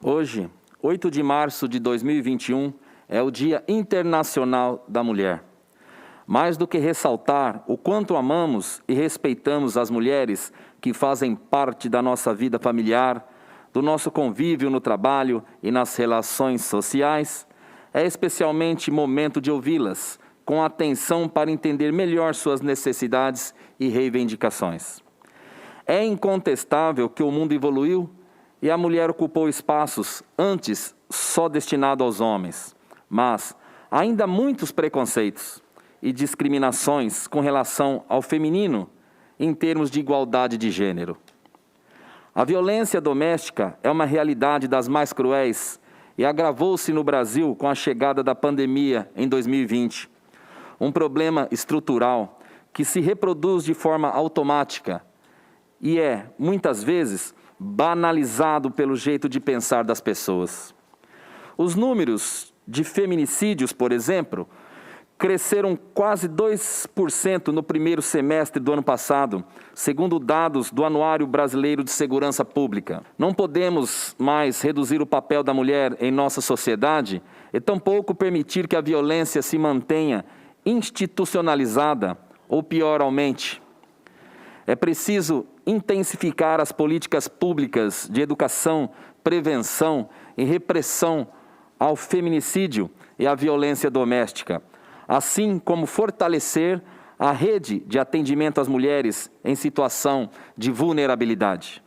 Hoje, 8 de março de 2021, é o Dia Internacional da Mulher. Mais do que ressaltar o quanto amamos e respeitamos as mulheres que fazem parte da nossa vida familiar, do nosso convívio no trabalho e nas relações sociais, é especialmente momento de ouvi-las, com atenção para entender melhor suas necessidades e reivindicações. É incontestável que o mundo evoluiu e a mulher ocupou espaços antes só destinados aos homens, mas ainda há muitos preconceitos e discriminações com relação ao feminino em termos de igualdade de gênero. A violência doméstica é uma realidade das mais cruéis e agravou-se no Brasil com a chegada da pandemia em 2020. Um problema estrutural que se reproduz de forma automática e é, muitas vezes, banalizado pelo jeito de pensar das pessoas. Os números de feminicídios, por exemplo, cresceram quase 2% no primeiro semestre do ano passado, segundo dados do Anuário Brasileiro de Segurança Pública. Não podemos mais reduzir o papel da mulher em nossa sociedade e tampouco permitir que a violência se mantenha institucionalizada ou, pior, aumente. É preciso intensificar as políticas públicas de educação, prevenção e repressão ao feminicídio e à violência doméstica, assim como fortalecer a rede de atendimento às mulheres em situação de vulnerabilidade.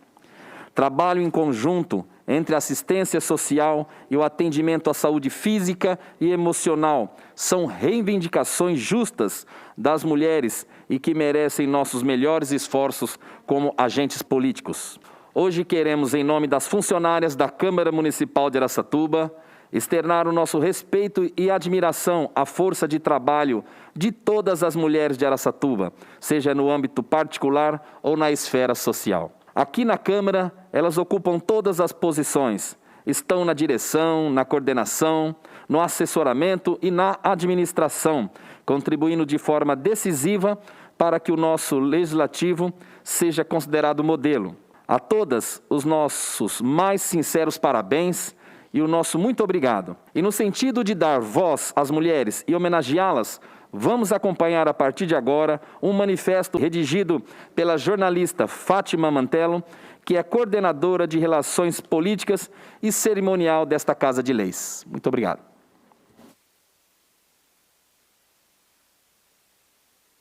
Trabalho em conjunto entre a assistência social e o atendimento à saúde física e emocional são reivindicações justas das mulheres e que merecem nossos melhores esforços como agentes políticos. Hoje queremos, em nome das funcionárias da Câmara Municipal de Araçatuba, externar o nosso respeito e admiração à força de trabalho de todas as mulheres de Araçatuba, seja no âmbito particular ou na esfera social. Aqui na Câmara, elas ocupam todas as posições, estão na direção, na coordenação, no assessoramento e na administração, contribuindo de forma decisiva para que o nosso legislativo seja considerado modelo. A todas, os nossos mais sinceros parabéns e o nosso muito obrigado. E no sentido de dar voz às mulheres e homenageá-las, vamos acompanhar a partir de agora um manifesto redigido pela jornalista Fátima Mantello, que é coordenadora de Relações Políticas e Cerimonial desta Casa de Leis. Muito obrigado.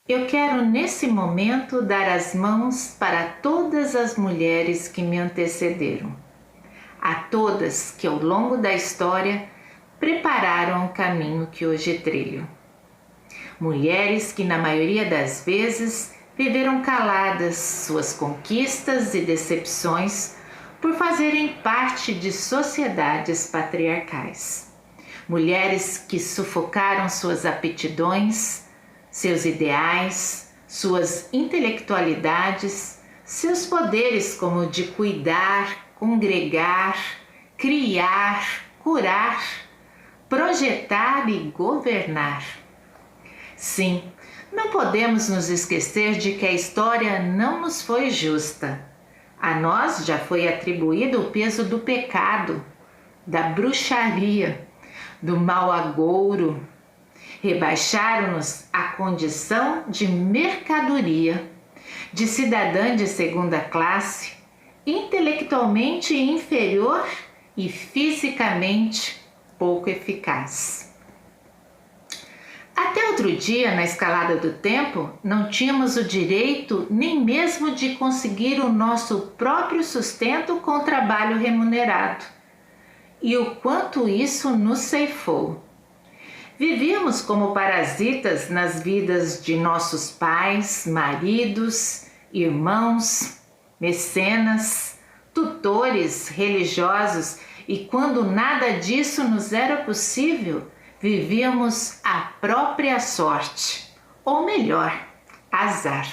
Eu quero, nesse momento, dar as mãos para todas as mulheres que me antecederam. A todas que, ao longo da história, prepararam o caminho que hoje trilho. Mulheres que, na maioria das vezes, viveram caladas suas conquistas e decepções por fazerem parte de sociedades patriarcais. Mulheres que sufocaram suas aptidões, seus ideais, suas intelectualidades, seus poderes como o de cuidar, congregar, criar, curar, projetar e governar. Sim, não podemos nos esquecer de que a história não nos foi justa. A nós já foi atribuído o peso do pecado, da bruxaria, do mau agouro. Rebaixaram-nos a condição de mercadoria, de cidadã de segunda classe, intelectualmente inferior e fisicamente pouco eficaz. Até outro dia, na escalada do tempo, não tínhamos o direito nem mesmo de conseguir o nosso próprio sustento com trabalho remunerado. E o quanto isso nos ceifou. Vivíamos como parasitas nas vidas de nossos pais, maridos, irmãos, mecenas, tutores religiosos e quando nada disso nos era possível, vivíamos a própria sorte, ou melhor, azar.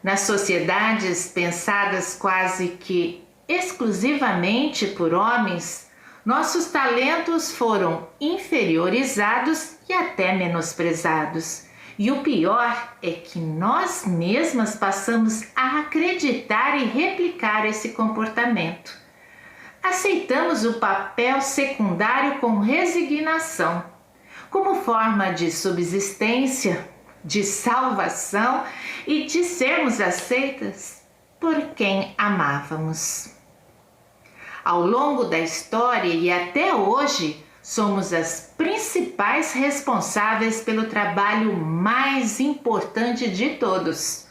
Nas sociedades pensadas quase que exclusivamente por homens, nossos talentos foram inferiorizados e até menosprezados. E o pior é que nós mesmas passamos a acreditar e replicar esse comportamento. aceitamos o papel secundário com resignação, como forma de subsistência, de salvação e de sermos aceitas por quem amávamos. Ao longo da história e até hoje, somos as principais responsáveis pelo trabalho mais importante de todos,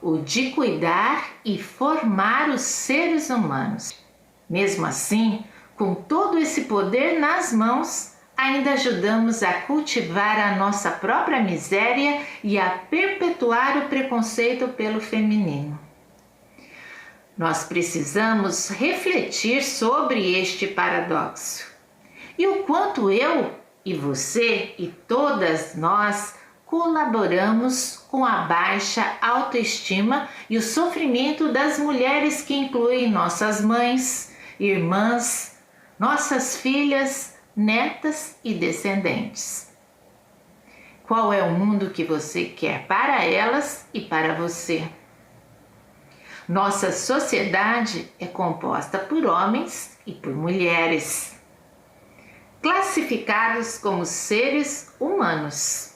o de cuidar e formar os seres humanos. Mesmo assim, com todo esse poder nas mãos, ainda ajudamos a cultivar a nossa própria miséria e a perpetuar o preconceito pelo feminino. Nós precisamos refletir sobre este paradoxo e o quanto eu e você e todas nós colaboramos com a baixa autoestima e o sofrimento das mulheres, que incluem nossas mães, irmãs, nossas filhas, netas e descendentes. Qual é o mundo que você quer para elas e para você? Nossa sociedade é composta por homens e por mulheres, classificados como seres humanos.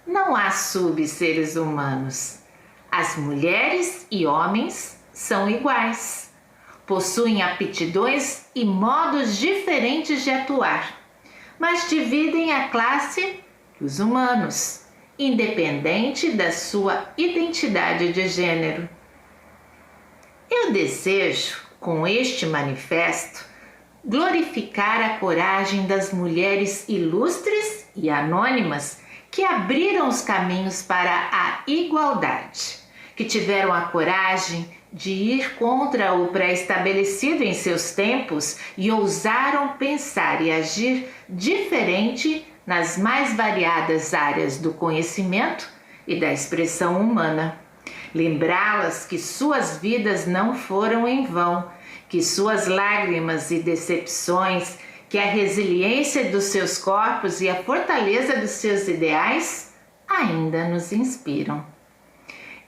Não há sub-seres humanos. As mulheres e homens são iguais. Possuem aptidões e modos diferentes de atuar, mas dividem a classe dos humanos, independente da sua identidade de gênero. Eu desejo, com este manifesto, glorificar a coragem das mulheres ilustres e anônimas que abriram os caminhos para a igualdade, que tiveram a coragem de ir contra o pré-estabelecido em seus tempos e ousaram pensar e agir diferente nas mais variadas áreas do conhecimento e da expressão humana. Lembrá-las que suas vidas não foram em vão, que suas lágrimas e decepções, que a resiliência dos seus corpos e a fortaleza dos seus ideais ainda nos inspiram.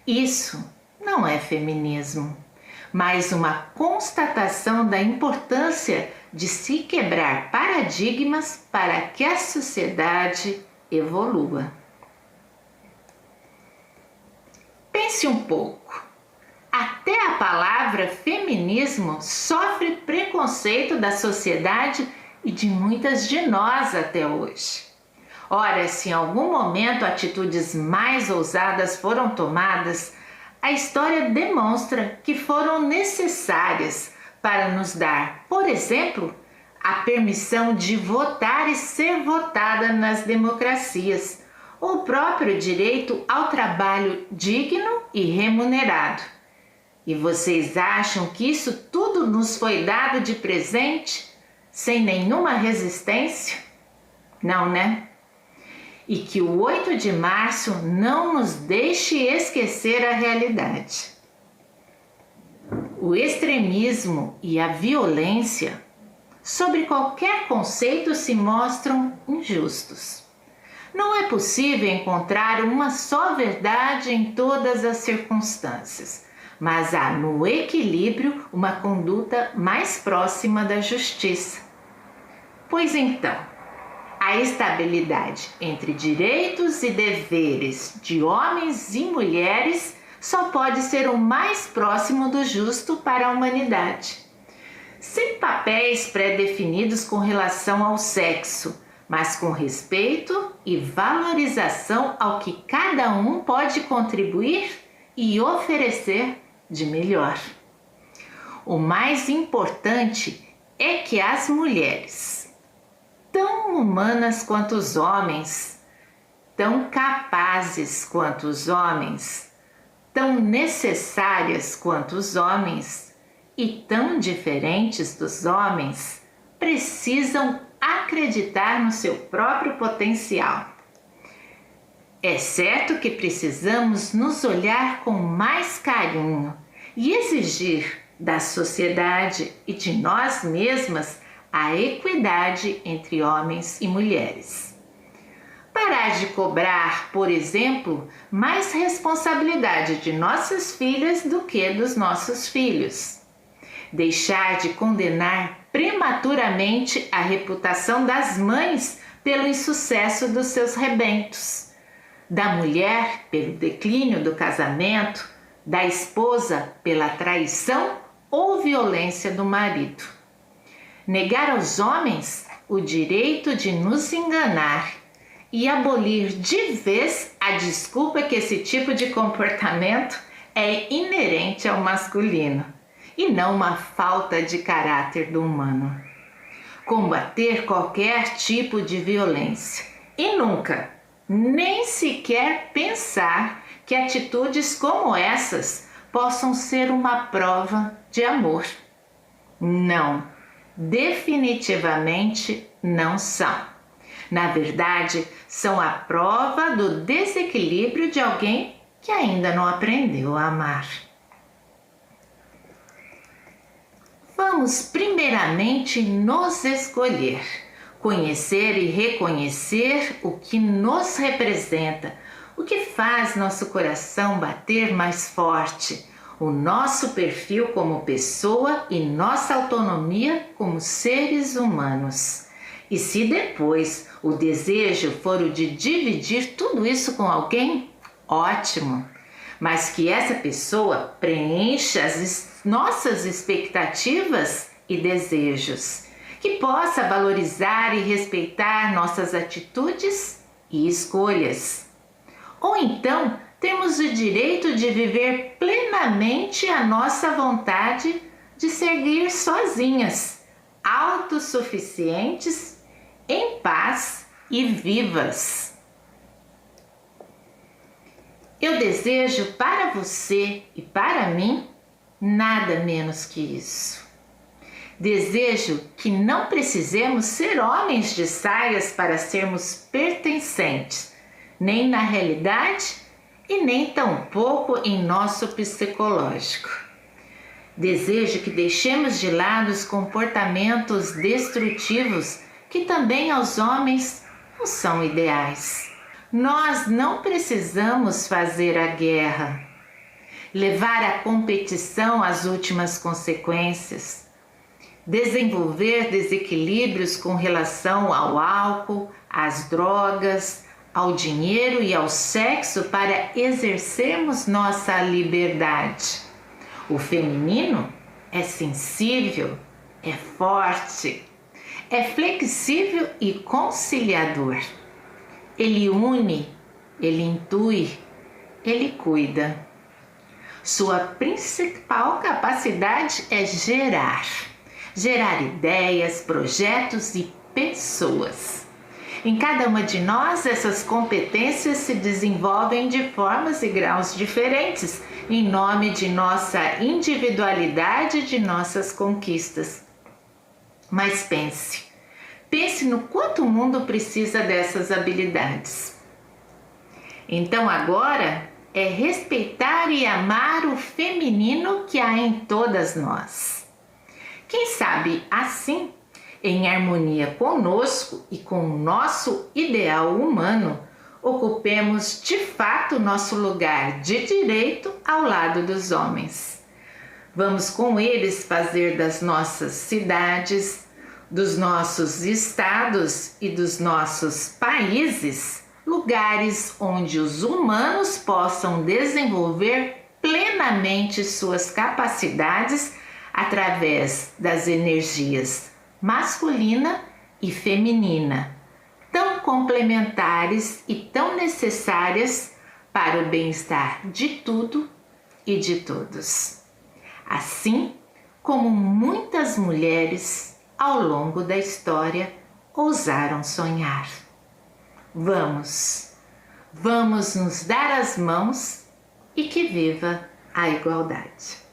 Isso não é feminismo, mas uma constatação da importância de se quebrar paradigmas para que a sociedade evolua. Pense um pouco. Até a palavra feminismo sofre preconceito da sociedade e de muitas de nós até hoje. Ora, se em algum momento atitudes mais ousadas foram tomadas, a história demonstra que foram necessárias para nos dar, por exemplo, a permissão de votar e ser votada nas democracias, ou o próprio direito ao trabalho digno e remunerado. E vocês acham que isso tudo nos foi dado de presente, sem nenhuma resistência? Não, né? E que o 8 de março não nos deixe esquecer a realidade. O extremismo e a violência, sobre qualquer conceito, se mostram injustos. Não é possível encontrar uma só verdade em todas as circunstâncias, mas há no equilíbrio uma conduta mais próxima da justiça. Pois então, a estabilidade entre direitos e deveres de homens e mulheres só pode ser o mais próximo do justo para a humanidade. Sem papéis pré-definidos com relação ao sexo, mas com respeito e valorização ao que cada um pode contribuir e oferecer de melhor. O mais importante é que as mulheres, tão humanas quanto os homens, tão capazes quanto os homens, tão necessárias quanto os homens e tão diferentes dos homens, precisam acreditar no seu próprio potencial. É certo que precisamos nos olhar com mais carinho e exigir da sociedade e de nós mesmas a equidade entre homens e mulheres. Parar de cobrar, por exemplo, mais responsabilidade de nossas filhas do que dos nossos filhos. Deixar de condenar prematuramente a reputação das mães pelo insucesso dos seus rebentos, da mulher pelo declínio do casamento, da esposa pela traição ou violência do marido. Negar aos homens o direito de nos enganar e abolir de vez a desculpa que esse tipo de comportamento é inerente ao masculino e não uma falta de caráter do humano. Combater qualquer tipo de violência e nunca, nem sequer pensar que atitudes como essas possam ser uma prova de amor. Não, definitivamente não são. Na verdade, são a prova do desequilíbrio de alguém que ainda não aprendeu a amar. Vamos primeiramente nos escolher, conhecer e reconhecer o que nos representa, o que faz nosso coração bater mais forte, o nosso perfil como pessoa e nossa autonomia como seres humanos. E se depois o desejo for o de dividir tudo isso com alguém, ótimo! Mas que essa pessoa preencha as nossas expectativas e desejos, que possa valorizar e respeitar nossas atitudes e escolhas. Ou então, temos o direito de viver plenamente a nossa vontade de seguir sozinhas, autossuficientes, em paz e vivas. Eu desejo para você e para mim nada menos que isso. Desejo que não precisemos ser homens de saias para sermos pertencentes, nem na realidade e nem tampouco em nosso psicológico. Desejo que deixemos de lado os comportamentos destrutivos que também aos homens não são ideais. Nós não precisamos fazer a guerra, levar a competição às últimas consequências, desenvolver desequilíbrios com relação ao álcool, às drogas, ao dinheiro e ao sexo para exercermos nossa liberdade. O feminino é sensível, é forte, é flexível e conciliador. Ele une, ele intui, ele cuida. Sua principal capacidade é gerar ideias, projetos e pessoas. Em cada uma de nós, essas competências se desenvolvem de formas e graus diferentes, em nome de nossa individualidade e de nossas conquistas. Mas pense no quanto o mundo precisa dessas habilidades. Então agora é respeitar e amar o feminino que há em todas nós. Quem sabe assim, em harmonia conosco e com o nosso ideal humano, ocupemos de fato nosso lugar de direito ao lado dos homens. Vamos com eles fazer das nossas cidades, dos nossos estados e dos nossos países lugares onde os humanos possam desenvolver plenamente suas capacidades através das energias masculina e feminina, tão complementares e tão necessárias para o bem-estar de tudo e de todos. Assim como muitas mulheres ao longo da história ousaram sonhar. Vamos nos dar as mãos e que viva a igualdade.